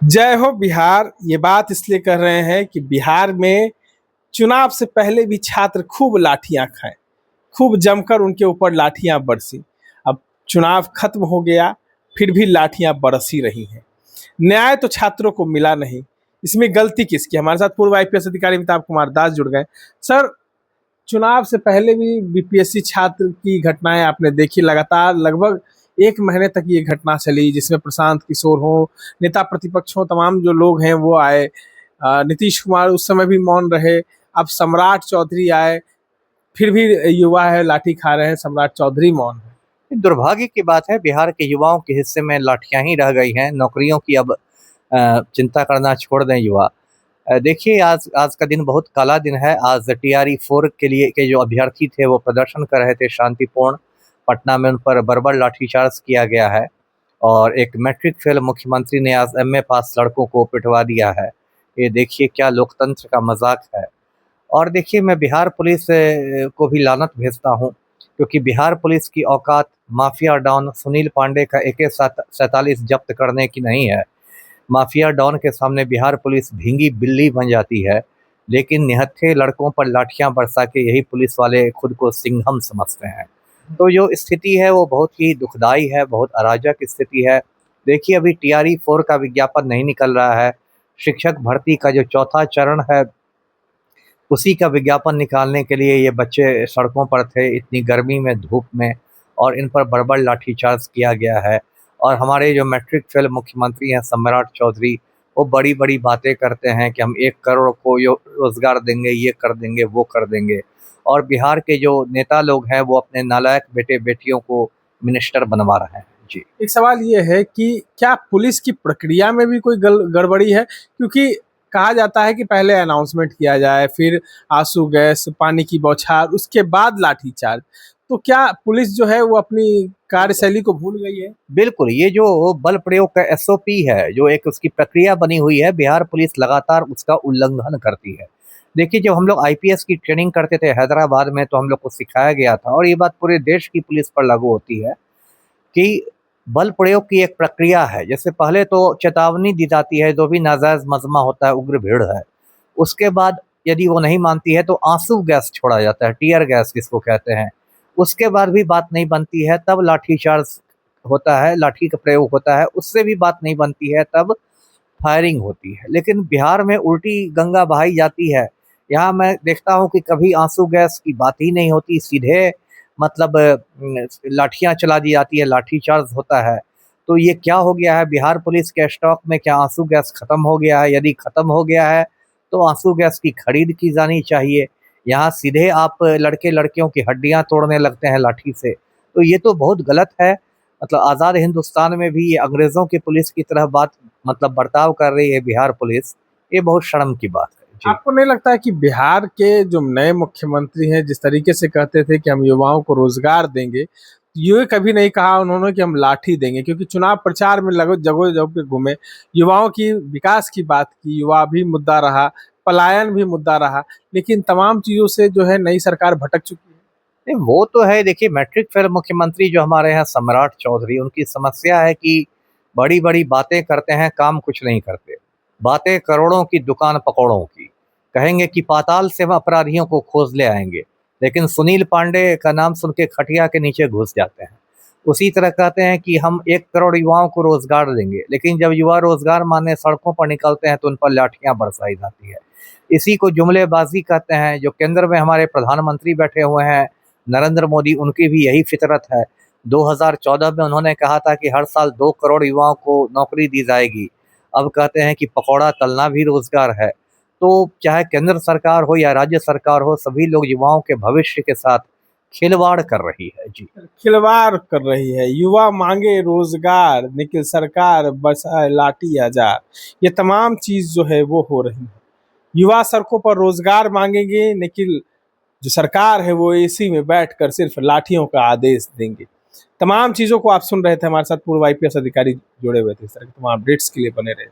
जय हो बिहार। ये बात इसलिए कर रहे हैं कि बिहार में चुनाव से पहले भी छात्र खूब लाठियां खाए, खूब जमकर उनके ऊपर लाठियां बरसी। अब चुनाव खत्म हो गया, फिर भी लाठियां बरस ही रही हैं। न्याय तो छात्रों को मिला नहीं। इसमें गलती किसकी? हमारे साथ पूर्व आईपीएस अधिकारी अमिताभ कुमार दास जुड़ गए। सर, चुनाव से पहले भी बीपीएससी छात्र की घटनाएं आपने देखी, लगातार लगभग 1 महीने तक ये घटना चली, जिसमें प्रशांत किशोर हो, नेता प्रतिपक्ष हो, तमाम जो लोग हैं वो आए। नीतीश कुमार उस समय भी मौन रहे। अब सम्राट चौधरी आए, फिर भी युवा है लाठी खा रहे हैं, सम्राट चौधरी मौन है। दुर्भाग्य की बात है, बिहार के युवाओं के हिस्से में लाठियां ही रह गई हैं। नौकरियों की अब चिंता करना छोड़ दें युवा। देखिए, आज आज का दिन बहुत काला दिन है। आज टीआरई 4 के लिए के जो अभ्यर्थी थे वो प्रदर्शन कर रहे थे शांतिपूर्ण। पटना में उन पर बर्बर लाठीचार्ज किया गया है और एक मैट्रिक फेल मुख्यमंत्री ने आज एमए पास लड़कों को पिटवा दिया है। ये देखिए क्या लोकतंत्र का मजाक है। और देखिए, मैं बिहार पुलिस को भी लानत भेजता हूँ, क्योंकि बिहार पुलिस की औकात माफिया डॉन सुनील पांडे का AK-47 जब्त करने की नहीं है। माफिया डॉन के सामने बिहार पुलिस भींगी बिल्ली बन जाती है, लेकिन निहत्थे लड़कों पर लाठियां बरसा के यही पुलिस वाले खुद को सिंघम समझते हैं। तो जो स्थिति है वो बहुत ही दुखदाई है, बहुत अराजक स्थिति है। देखिए, अभी टीआरई 4 का विज्ञापन नहीं निकल रहा है। शिक्षक भर्ती का जो चौथा चरण है उसी का विज्ञापन निकालने के लिए ये बच्चे सड़कों पर थे, इतनी गर्मी में, धूप में, और इन पर बर्बर लाठीचार्ज किया गया है। और हमारे जो मैट्रिक फेल मुख्यमंत्री हैं सम्राट चौधरी, वो बड़ी बड़ी बातें करते हैं कि हम 1 करोड़ को रोजगार देंगे, ये कर देंगे, वो कर देंगे। और बिहार के जो नेता लोग हैं वो अपने नालायक बेटे बेटियों को मिनिस्टर बनवा रहे हैं। जी। एक सवाल ये है कि क्या पुलिस की प्रक्रिया में भी कोई गड़बड़ी है? क्योंकि कहा जाता है कि पहले अनाउंसमेंट किया जाए, फिर आंसू गैस, पानी की बौछार, उसके बाद लाठीचार्ज। तो क्या पुलिस जो है वो अपनी कार्यशैली को भूल गई है? बिल्कुल, ये जो बल प्रयोग का एसओपी है, जो एक उसकी प्रक्रिया बनी हुई है, बिहार पुलिस लगातार उसका उल्लंघन करती है। देखिए, जब हम लोग आईपीएस की ट्रेनिंग करते थे हैदराबाद में, तो हम लोग को सिखाया गया था, और ये बात पूरे देश की पुलिस पर लागू होती है, कि बल प्रयोग की एक प्रक्रिया है। जैसे पहले तो चेतावनी दी जाती है, जो भी नाजायज मजमा होता है, उग्र भीड़ है, उसके बाद यदि वो नहीं मानती है तो आंसू गैस छोड़ा जाता है, टीयर गैस जिसको कहते हैं। उसके बाद भी बात नहीं बनती है, तब लाठीचार्ज होता है, लाठी का प्रयोग होता है। उससे भी बात नहीं बनती है, तब फायरिंग होती है। लेकिन बिहार में उल्टी गंगा बहाई जाती है। यहाँ मैं देखता हूँ कि कभी आंसू गैस की बात ही नहीं होती, सीधे मतलब लाठियाँ चला दी जाती है, लाठीचार्ज होता है। तो ये क्या हो गया है बिहार पुलिस के स्टॉक में? क्या आंसू गैस खत्म हो गया है? यदि खत्म हो गया है तो आंसू गैस की खरीद की जानी चाहिए। यहाँ सीधे आप लड़के लड़कियों की हड्डियाँ तोड़ने लगते हैं लाठी से। तो ये तो बहुत गलत है। मतलब आज़ाद हिंदुस्तान में भी ये अंग्रेज़ों की पुलिस की तरह मतलब बर्ताव कर रही है बिहार पुलिस। ये बहुत शर्म की बात है। जी। आपको नहीं लगता है कि बिहार के जो नए मुख्यमंत्री हैं, जिस तरीके से कहते थे कि हम युवाओं को रोजगार देंगे, ये कभी नहीं कहा उन्होंने कि हम लाठी देंगे? क्योंकि चुनाव प्रचार में लगभग जगह जगह पे घूमे, युवाओं की विकास की बात की, युवा भी मुद्दा रहा, पलायन भी मुद्दा रहा, लेकिन तमाम चीजों से जो है नई सरकार भटक चुकी है। नहीं, वो तो है। देखिए, मैट्रिक फेल मुख्यमंत्री जो हमारे यहाँ सम्राट चौधरी, उनकी समस्या है कि बड़ी बड़ी बातें करते हैं, काम कुछ नहीं करते। बातें करोड़ों की, दुकान पकौड़ों की। कहेंगे कि पाताल से हम अपराधियों को खोज ले आएंगे, लेकिन सुनील पांडे का नाम सुन के खटिया के नीचे घुस जाते हैं। उसी तरह कहते हैं कि हम 1 करोड़ युवाओं को रोजगार देंगे, लेकिन जब युवा रोजगार मांगने सड़कों पर निकलते हैं तो उन पर लाठियां बरसाई जाती है। इसी को जुमलेबाजी कहते हैं। जो केंद्र में हमारे प्रधानमंत्री बैठे हुए हैं नरेंद्र मोदी, उनकी भी यही फितरत है। 2014 में उन्होंने कहा था कि हर साल 2 करोड़ युवाओं को नौकरी दी जाएगी। अब कहते हैं कि पकौड़ा तलना भी रोजगार है। तो चाहे केंद्र सरकार हो या राज्य सरकार हो, सभी लोग युवाओं के भविष्य के साथ खिलवाड़ कर रही है। जी। खिलवाड़ कर रही है। युवा मांगे रोजगार, निखिल सरकार बरसाए लाठी हजार। ये तमाम चीज जो है वो हो रही है। युवा सड़कों पर रोजगार मांगेंगे, लेकिन जो सरकार है वो एसी में बैठकर सिर्फ लाठियों का आदेश देंगे। तमाम चीजों को आप सुन रहे थे। हमारे साथ पूर्व आईपीएस अधिकारी जुड़े हुए थे। इस तरह के तमाम अपडेट्स के लिए बने रहे।